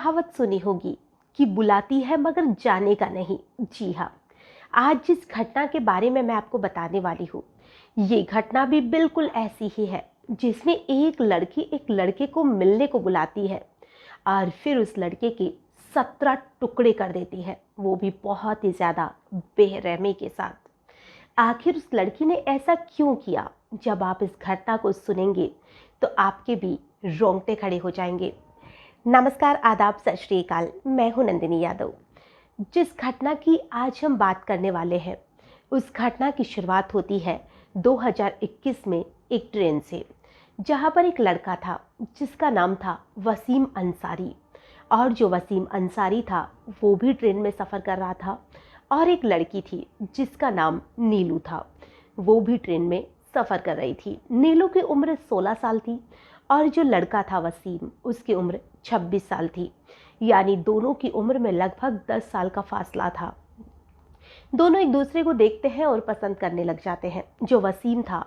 कहावत सुनी होगी कि बुलाती है मगर जाने का नहीं। जी हाँ, आज जिस घटना के बारे में मैं आपको बताने वाली हूँ, ये घटना भी बिल्कुल ऐसी ही है, जिसमें एक लड़की एक लड़के को मिलने को बुलाती है और फिर उस लड़के के 17 टुकड़े कर देती है, वो भी बहुत ही ज़्यादा बेरहमी के साथ। आखिर उस लड़की ने ऐसा क्यों किया? जब आप इस घटना को सुनेंगे तो आपके भी रोंगटे खड़े हो जाएंगे। नमस्कार, आदाब, सत श्री अकाल। मैं हूं नंदिनी यादव। जिस घटना की आज हम बात करने वाले हैं, उस घटना की शुरुआत होती है 2021 में एक ट्रेन से, जहां पर एक लड़का था जिसका नाम था वसीम अंसारी। और जो वसीम अंसारी था वो भी ट्रेन में सफ़र कर रहा था, और एक लड़की थी जिसका नाम नीलू था, वो भी ट्रेन में सफ़र कर रही थी। नीलू की उम्र 16 साल थी और जो लड़का था वसीम, उसकी उम्र 26 साल थी। यानी दोनों की उम्र में लगभग 10 साल का फासला था। दोनों एक दूसरे को देखते हैं और पसंद करने लग जाते हैं। जो वसीम था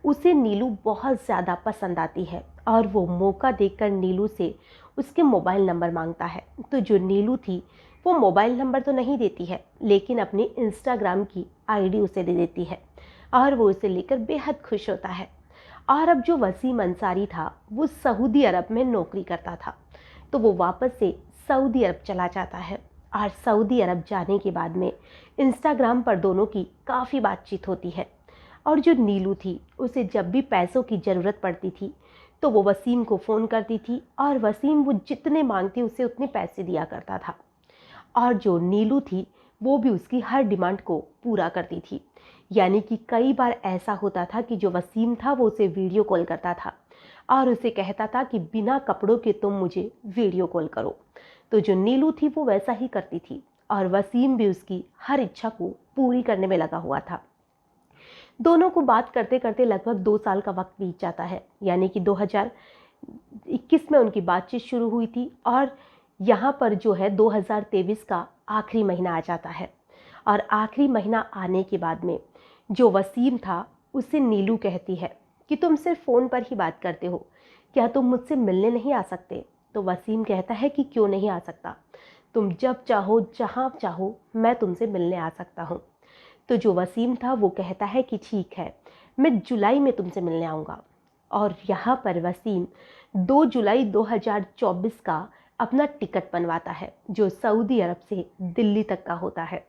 उसे नीलू बहुत ज़्यादा पसंद आती है और वो मौका देखकर नीलू से उसके मोबाइल नंबर मांगता है। तो जो नीलू थी वो मोबाइल नंबर तो नहीं देती है, लेकिन अपनी इंस्टाग्राम की आईडी उसे दे देती है और वो उसे लेकर बेहद खुश होता है। और अब जो वसीम अंसारी था वो सऊदी अरब में नौकरी करता था, तो वो वापस से सऊदी अरब चला जाता है। और सऊदी अरब जाने के बाद में इंस्टाग्राम पर दोनों की काफ़ी बातचीत होती है। और जो नीलू थी उसे जब भी पैसों की ज़रूरत पड़ती थी तो वो वसीम को फ़ोन करती थी और वसीम वो जितने मांगती उसे उतने पैसे दिया करता था। और जो नीलू थी वो भी उसकी हर डिमांड को पूरा करती थी। यानी कि कई बार ऐसा होता था कि जो वसीम था वो उसे वीडियो कॉल करता था और उसे कहता था कि बिना कपड़ों के तुम मुझे वीडियो कॉल करो। तो जो नीलू थी वो वैसा ही करती थी और वसीम भी उसकी हर इच्छा को पूरी करने में लगा हुआ था। दोनों को बात करते करते लगभग 2 साल का वक्त बीत जाता है। यानी कि 2021 में उनकी बातचीत शुरू हुई थी और यहाँ पर जो है 2023 का आखिरी महीना आ जाता है। और आखिरी महीना आने के बाद में जो वसीम था उससे नीलू कहती है कि तुम सिर्फ फ़ोन पर ही बात करते हो, क्या तुम मुझसे मिलने नहीं आ सकते? तो वसीम कहता है कि क्यों नहीं आ सकता, तुम जब चाहो जहाँ चाहो मैं तुमसे मिलने आ सकता हूँ। तो जो वसीम था वो कहता है कि ठीक है, मैं जुलाई में तुमसे मिलने आऊँगा। और यहाँ पर वसीम 2 जुलाई 2024 का अपना टिकट बनवाता है, जो सऊदी अरब से दिल्ली तक का होता है।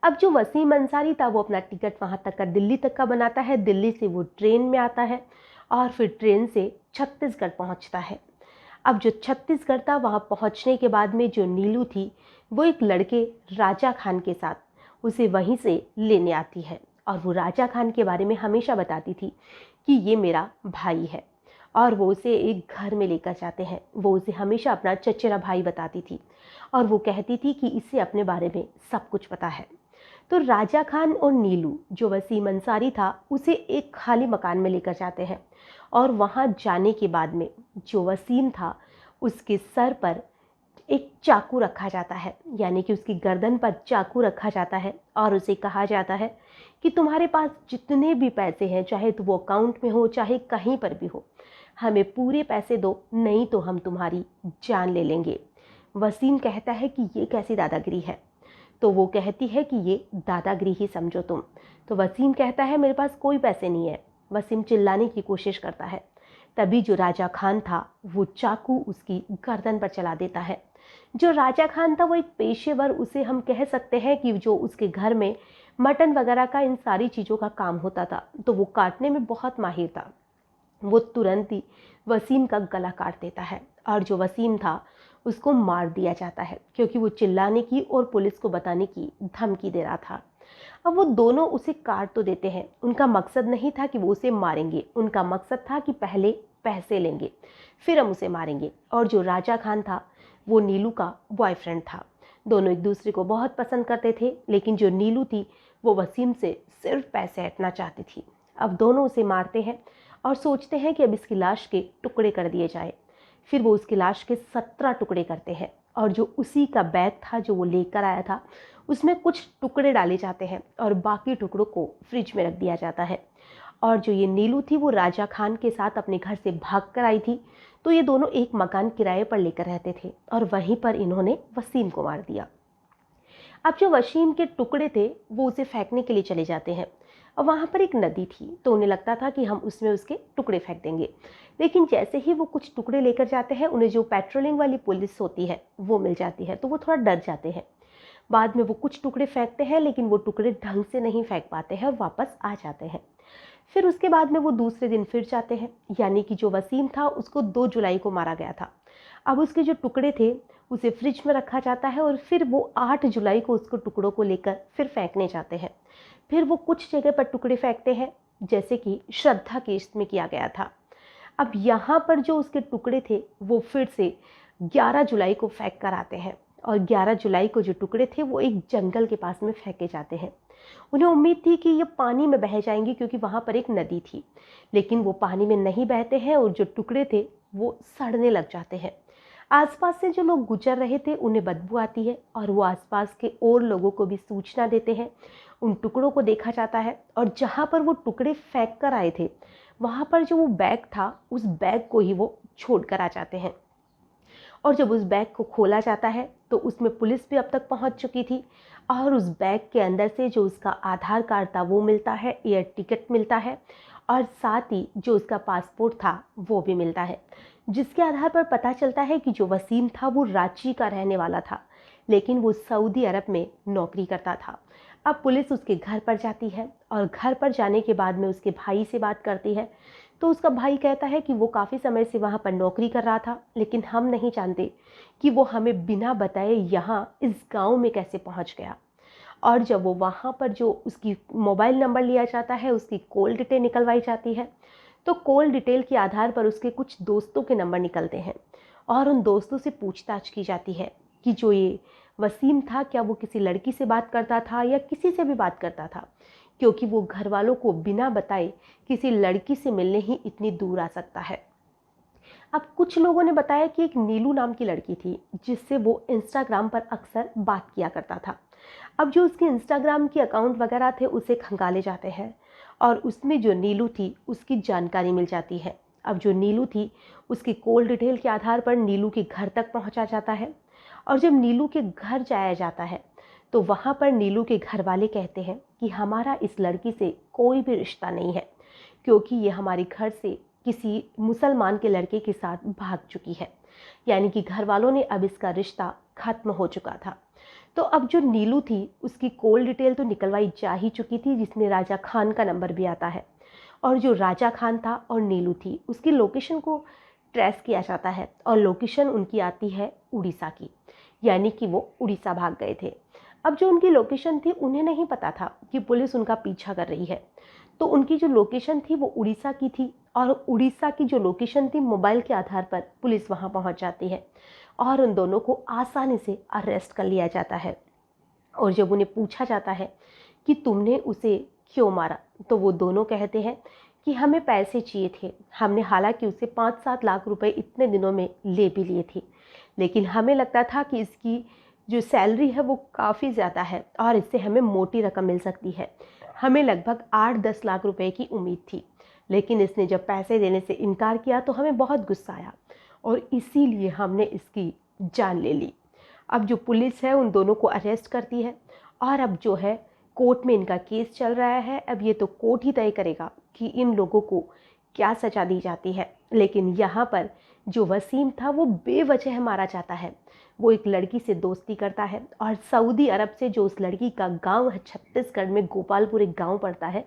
अब जो वसीम अंसारी था वो अपना टिकट वहाँ तक का दिल्ली तक का बनाता है। दिल्ली से वो ट्रेन में आता है और फिर ट्रेन से छत्तीसगढ़ पहुँचता है। अब जो छत्तीसगढ़ था वहाँ पहुँचने के बाद में जो नीलू थी वो एक लड़के राजा खान के साथ उसे वहीं से लेने आती है। और वो राजा खान के बारे में हमेशा बताती थी कि ये मेरा भाई है, और वो उसे एक घर में लेकर जाते हैं। वो उसे हमेशा अपना चचेरा भाई बताती थी और वो कहती थी कि इसे अपने बारे में सब कुछ पता है। तो राजा खान और नीलू, जो वसीम अंसारी था, उसे एक खाली मकान में लेकर जाते हैं। और वहाँ जाने के बाद में जो वसीम था उसके सर पर एक चाकू रखा जाता है, यानी कि उसकी गर्दन पर चाकू रखा जाता है और उसे कहा जाता है कि तुम्हारे पास जितने भी पैसे हैं, चाहे तो वो अकाउंट में हो चाहे कहीं पर भी हो, हमें पूरे पैसे दो, नहीं तो हम तुम्हारी जान ले लेंगे। वसीम कहता है कि ये कैसी दादागिरी है? तो वो कहती है कि ये दादागिरी ही समझो तुम। तो वसीम कहता है मेरे पास कोई पैसे नहीं है। वसीम चिल्लाने की कोशिश करता है, तभी जो राजा खान था वो चाकू उसकी गर्दन पर चला देता है। जो राजा खान था वो एक पेशेवर, उसे हम कह सकते हैं कि जो उसके घर में मटन वगैरह का, इन सारी चीज़ों का काम होता था, तो वो काटने में बहुत माहिर था। वो तुरंत ही वसीम का गला काट देता है और जो वसीम था उसको मार दिया जाता है, क्योंकि वो चिल्लाने की और पुलिस को बताने की धमकी दे रहा था। अब वो दोनों उसे काट तो देते हैं, उनका मकसद नहीं था कि वो उसे मारेंगे, उनका मकसद था कि पहले पैसे लेंगे फिर हम उसे मारेंगे। और जो राजा खान था वो नीलू का बॉयफ्रेंड था। दोनों एक दूसरे को बहुत पसंद करते थे, लेकिन जो नीलू थी वो वसीम से सिर्फ पैसे हटना चाहती थी। अब दोनों उसे मारते हैं और सोचते हैं कि अब इसकी लाश के टुकड़े कर दिए जाए। फिर वो उसकी लाश के 17 टुकड़े करते हैं और जो उसी का बैग था जो वो लेकर आया था उसमें कुछ टुकड़े डाले जाते हैं और बाकी टुकड़ों को फ्रिज में रख दिया जाता है। और जो ये नीलू थी वो राजा खान के साथ अपने घर से भाग कर आई थी, तो ये दोनों एक मकान किराए पर लेकर रहते थे और वहीं पर इन्होंने वसीम को मार दिया। अब जो वसीम के टुकड़े थे वो उसे फेंकने के लिए चले जाते हैं और वहाँ पर एक नदी थी, तो उन्हें लगता था कि हम उसमें उसके टुकड़े फेंक देंगे। लेकिन जैसे ही वो कुछ टुकड़े लेकर जाते हैं, उन्हें जो पेट्रोलिंग वाली पुलिस होती है वो मिल जाती है, तो वो थोड़ा डर जाते हैं। बाद में वो कुछ टुकड़े फेंकते हैं, लेकिन वो टुकड़े ढंग से नहीं फेंक पाते हैं, वापस आ जाते हैं। फिर उसके बाद में वो दूसरे दिन फिर जाते हैं, यानी कि जो वसीम था उसको 2 जुलाई को मारा गया था। अब उसके जो टुकड़े थे उसे फ्रिज में रखा जाता है और फिर वो 8 जुलाई को उसको टुकड़ों को लेकर फिर फेंकने जाते हैं। फिर वो कुछ जगह पर टुकड़े फेंकते हैं, जैसे कि श्रद्धा केस में किया गया था। अब यहाँ पर जो उसके टुकड़े थे वो फिर से 11 जुलाई को फेंक कर आते हैं और 11 जुलाई को जो टुकड़े थे वो एक जंगल के पास में फेंके जाते हैं। उन्हें उम्मीद थी कि ये पानी में बह जाएंगी, क्योंकि वहाँ पर एक नदी थी, लेकिन वो पानी में नहीं बहते हैं और जो टुकड़े थे वो सड़ने लग जाते हैं। आसपास से जो लोग गुजर रहे थे उन्हें बदबू आती है और वो आसपास के और लोगों को भी सूचना देते हैं। उन टुकड़ों को देखा जाता है और जहाँ पर वो टुकड़े फेंक कर आए थे वहाँ पर जो वो बैग था उस बैग को ही वो छोड़ कर आ जाते हैं। और जब उस बैग को खोला जाता है तो उसमें पुलिस भी अब तक पहुंच चुकी थी और उस बैग के अंदर से जो उसका आधार कार्ड था वो मिलता है, एयर टिकट मिलता है और साथ ही जो उसका पासपोर्ट था वो भी मिलता है, जिसके आधार पर पता चलता है कि जो वसीम था वो रांची का रहने वाला था, लेकिन वो सऊदी अरब में नौकरी करता था। अब पुलिस उसके घर पर जाती है और घर पर जाने के बाद में उसके भाई से बात करती है, तो उसका भाई कहता है कि वो काफ़ी समय से वहाँ पर नौकरी कर रहा था, लेकिन हम नहीं जानते कि वो हमें बिना बताए यहाँ इस गांव में कैसे पहुँच गया। और जब वो वहाँ पर जो उसकी मोबाइल नंबर लिया जाता है, उसकी कॉल डिटेल निकलवाई जाती है, तो कॉल डिटेल के आधार पर उसके कुछ दोस्तों के नंबर निकलते हैं और उन दोस्तों से पूछताछ की जाती है कि जो ये वसीम था क्या वो किसी लड़की से बात करता था या किसी से भी बात करता था, क्योंकि वो घर वालों को बिना बताए किसी लड़की से मिलने ही इतनी दूर आ सकता है। अब कुछ लोगों ने बताया कि एक नीलू नाम की लड़की थी जिससे वो इंस्टाग्राम पर अक्सर बात किया करता था। अब जो उसके इंस्टाग्राम के अकाउंट वगैरह थे उसे खंगाले जाते हैं और उसमें जो नीलू थी उसकी जानकारी मिल जाती है। अब जो नीलू थी उसकी कॉल डिटेल के आधार पर नीलू के घर तक पहुंचा जाता है और जब नीलू के घर जाया जाता है तो वहाँ पर नीलू के घर वाले कहते हैं कि हमारा इस लड़की से कोई भी रिश्ता नहीं है, क्योंकि ये हमारे घर से किसी मुसलमान के लड़के के साथ भाग चुकी है, यानी कि घर वालों ने अब इसका रिश्ता खत्म हो चुका था। तो अब जो नीलू थी उसकी कॉल डिटेल तो निकलवाई जा ही चुकी थी, जिसमें राजा खान का नंबर भी आता है और जो राजा खान था और नीलू थी उसकी लोकेशन को ट्रेस किया जाता है और लोकेशन उनकी आती है उड़ीसा की, यानी कि वो उड़ीसा भाग गए थे। अब जो उनकी लोकेशन थी उन्हें नहीं पता था कि पुलिस उनका पीछा कर रही है, तो उनकी जो लोकेशन थी वो उड़ीसा की थी और उड़ीसा की जो लोकेशन थी मोबाइल के आधार पर पुलिस वहाँ पहुँच जाती है और उन दोनों को आसानी से अरेस्ट कर लिया जाता है। और जब उन्हें पूछा जाता है कि तुमने उसे क्यों मारा, तो वो दोनों कहते हैं कि हमें पैसे चाहिए थे। हमने हालांकि उसे 5-7 लाख रुपए इतने दिनों में ले भी लिए थे, लेकिन हमें लगता था कि इसकी जो सैलरी है वो काफ़ी ज़्यादा है और इससे हमें मोटी रकम मिल सकती है। हमें लगभग 8-10 लाख रुपए की उम्मीद थी, लेकिन इसने जब पैसे देने से इनकार किया तो हमें बहुत गुस्सा आया और इसीलिए हमने इसकी जान ले ली। अब जो पुलिस है उन दोनों को अरेस्ट करती है और अब जो है कोर्ट में इनका केस चल रहा है। अब ये तो कोर्ट ही तय करेगा कि इन लोगों को क्या सज़ा दी जाती है, लेकिन यहाँ पर जो वसीम था वो बेवजह मारा जाता है। वो एक लड़की से दोस्ती करता है और सऊदी अरब से जो उस लड़की का गांव है, छत्तीसगढ़ में गोपालपुर एक गांव पड़ता है,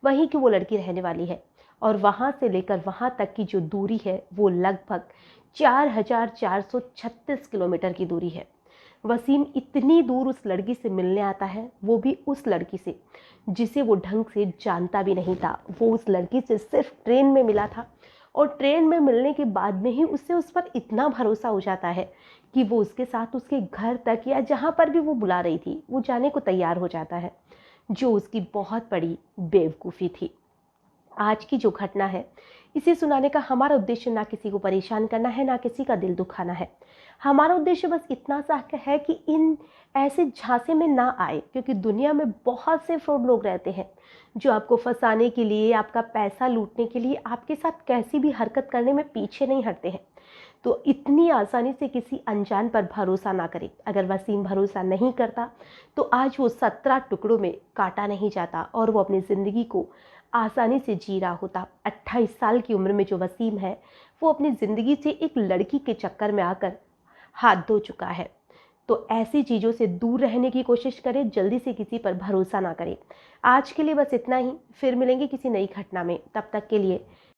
वहीं की वो लड़की रहने वाली है और वहाँ से लेकर वहाँ तक की जो दूरी है वो लगभग 4,436 किलोमीटर की दूरी है। वसीम इतनी दूर उस लड़की से मिलने आता है, वो भी उस लड़की से जिसे वो ढंग से जानता भी नहीं था। वो उस लड़की से सिर्फ ट्रेन में मिला था और ट्रेन में मिलने के बाद में ही उससे उस पर इतना भरोसा हो जाता है कि वो उसके साथ उसके घर तक या जहाँ पर भी वो बुला रही थी वो जाने को तैयार हो जाता है, जो उसकी बहुत बड़ी बेवकूफ़ी थी। आज की जो घटना है इसे सुनाने का हमारा उद्देश्य ना किसी को परेशान करना है, ना किसी का दिल दुखाना है। हमारा उद्देश्य बस इतना सा है कि इन ऐसे झांसे में ना आए, क्योंकि दुनिया में बहुत से फ्रॉड लोग रहते हैं जो आपको फंसाने के लिए, आपका पैसा लूटने के लिए आपके साथ कैसी भी हरकत करने में पीछे नहीं हटते हैं। तो इतनी आसानी से किसी अनजान पर भरोसा ना करें। अगर वसीम भरोसा नहीं करता तो आज वो 17 टुकड़ों में काटा नहीं जाता और वो अपनी ज़िंदगी को आसानी से जी रहा होता। 28 साल की उम्र में जो वसीम है वो अपनी ज़िंदगी से एक लड़की के चक्कर में आकर हाथ धो चुका है। तो ऐसी चीज़ों से दूर रहने की कोशिश करें, जल्दी से किसी पर भरोसा ना करें। आज के लिए बस इतना ही, फिर मिलेंगे किसी नई घटना में। तब तक के लिए